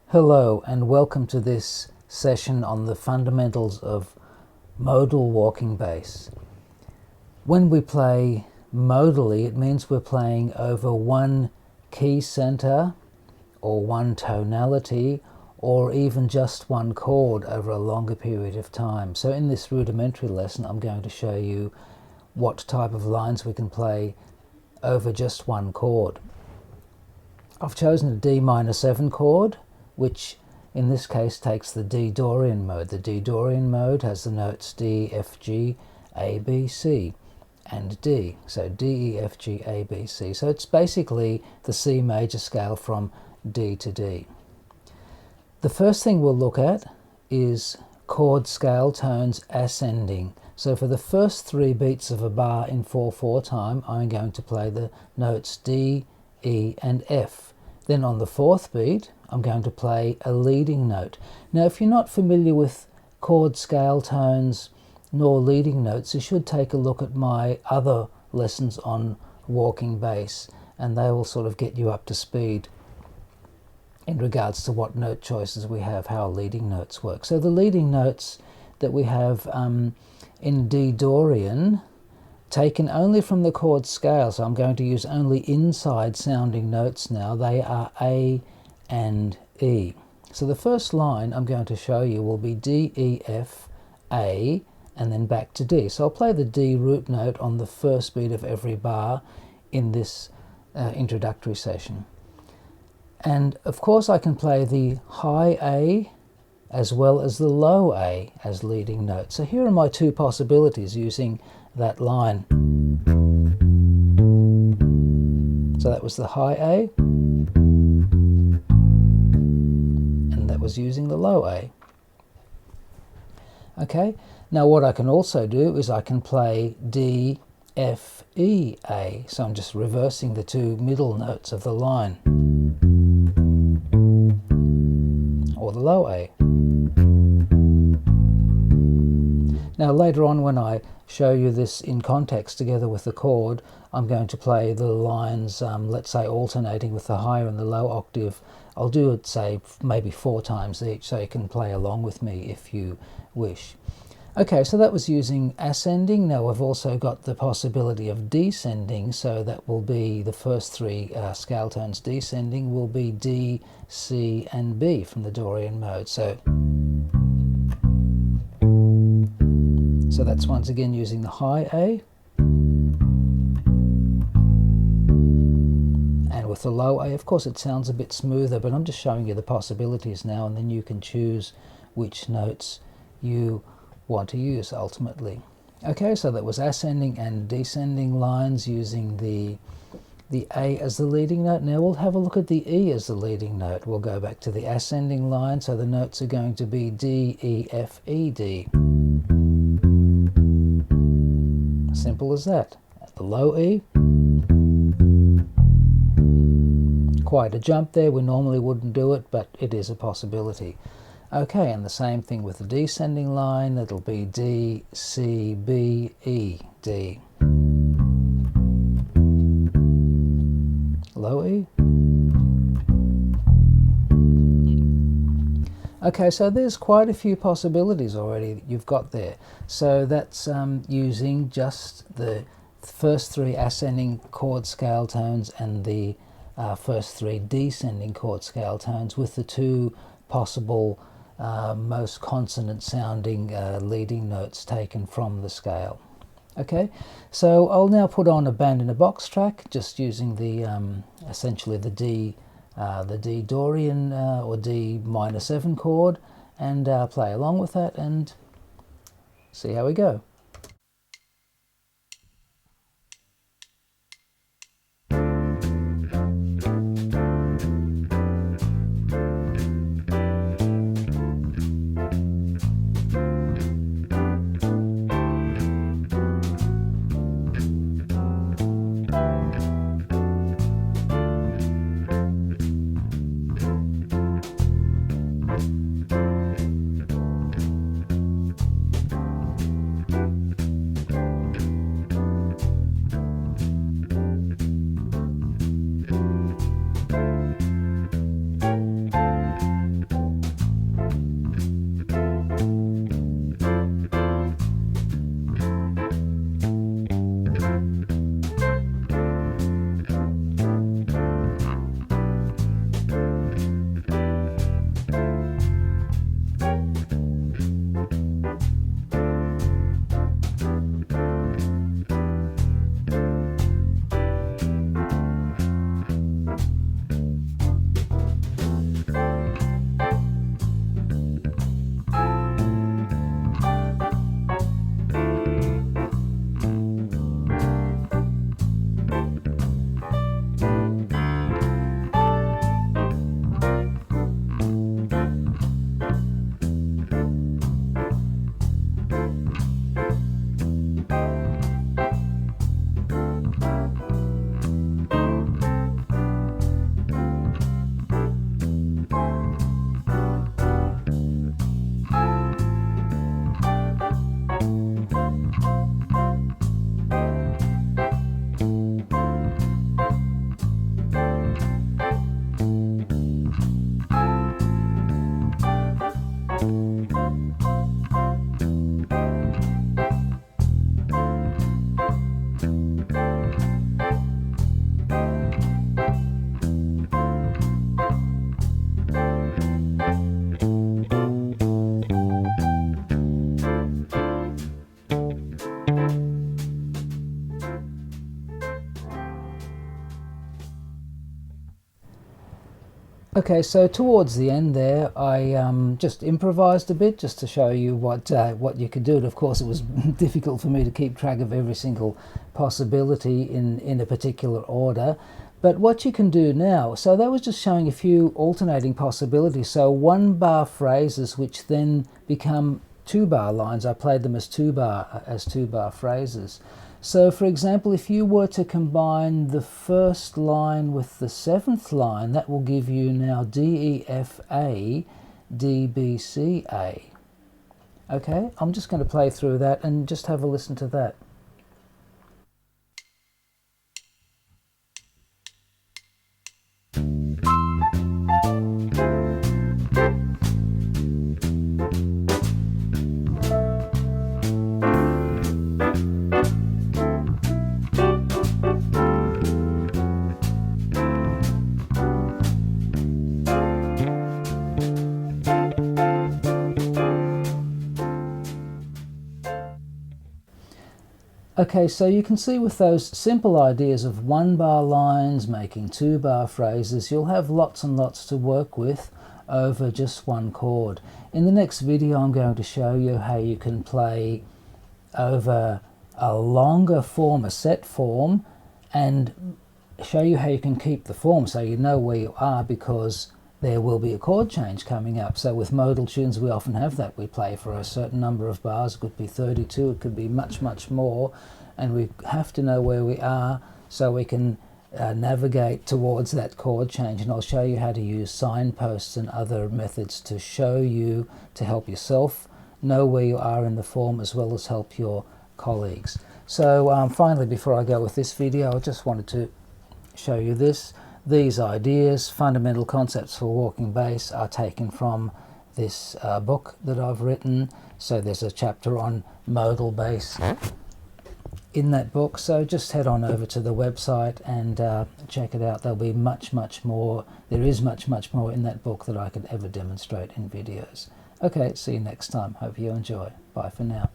Hello and welcome to this session on the fundamentals of modal walking bass. When we play modally, it means we're playing over one key center or one tonality or even just one chord over a longer period of time. So in this rudimentary lesson, I'm going to show you what type of lines we can play over just one chord. I've chosen a D minor 7 chord, which in this case takes the D Dorian mode. The D Dorian mode has the notes D, F, G, A, B, C and D. So D, E, F, G, A, B, C. So it's basically the C major scale from D to D. The first thing we'll look at is chord scale tones ascending. So for the first 3 beats of a bar in 4/4 time, I'm going to play the notes D, E and F. Then on the 4th beat, I'm going to play a leading note. Now, if you're not familiar with chord scale tones nor leading notes, you should take a look at my other lessons on walking bass, and they will sort of get you up to speed in regards to what note choices we have, how leading notes work. So the leading notes that we have in D Dorian, taken only from the chord scale, so I'm going to use only inside sounding notes now. They are A and E. So the first line I'm going to show you will be D, E, F, A, and then back to D. So I'll play the D root note on the first beat of every bar in this introductory session. And of course I can play the high A as well as the low A as leading notes. So here are my 2 possibilities using that line. So that was the high A, and that was using the low A. Okay, now what I can also do is I can play D, F, E, A. So I'm just reversing the 2 middle notes of the line, or the low A. Now later on, when I show you this in context together with the chord, I'm going to play the lines, let's say alternating with the higher and the low octave. I'll do it, say, maybe 4 times each, so you can play along with me if you wish. Okay, so that was using ascending. Now I've also got the possibility of descending, so that will be the first 3 scale tones descending will be D, C and B from the Dorian mode. So that's once again using the high A, and with the low A, of course it sounds a bit smoother, but I'm just showing you the possibilities now, and then you can choose which notes you want to use ultimately. Okay, so that was ascending and descending lines using the A as the leading note. Now we'll have a look at the E as the leading note. We'll go back to the ascending line, so the notes are going to be D, E, F, E, D. Simple as that. At the low E, quite a jump there. We normally wouldn't do it, but it is a possibility. Okay, and the same thing with the descending line. It'll be D, C, B, E, D. Low E. Okay, so there's quite a few possibilities already that you've got there. So that's using just the first 3 ascending chord scale tones and the first 3 descending chord scale tones with the 2 possible most consonant sounding leading notes taken from the scale. Okay, so I'll now put on a band in a box track, just using the essentially the D Dorian or D minor 7 chord, and play along with that and see how we go. Okay, so towards the end there, I just improvised a bit just to show you what you could do. And of course, it was difficult for me to keep track of every single possibility in a particular order. But what you can do now, so that was just showing a few alternating possibilities. So 1-bar phrases, which then become 2-bar lines. I played them as 2-bar phrases. So for example, if you were to combine the first line with the 7th line, that will give you now D, E, F, A, D, B, C, A. Okay, I'm just going to play through that and just have a listen to that. Okay, so you can see with those simple ideas of 1-bar lines making 2-bar phrases, you'll have lots and lots to work with over just one chord. In the next video, I'm going to show you how you can play over a longer form, a set form, and show you how you can keep the form so you know where you are, because there will be a chord change coming up. So with modal tunes, we often have that. We play for a certain number of bars. It could be 32, it could be much, much more. And we have to know where we are so we can navigate towards that chord change. And I'll show you how to use signposts and other methods to show you, to help yourself know where you are in the form, as well as help your colleagues. So finally, before I go with this video, I just wanted to show you this. These ideas, fundamental concepts for walking bass, are taken from this book that I've written. So there's a chapter on modal bass in that book. So just head on over to the website and check it out. There'll be much, much more. There is much, much more in that book that I could ever demonstrate in videos. Okay, see you next time. Hope you enjoy. Bye for now.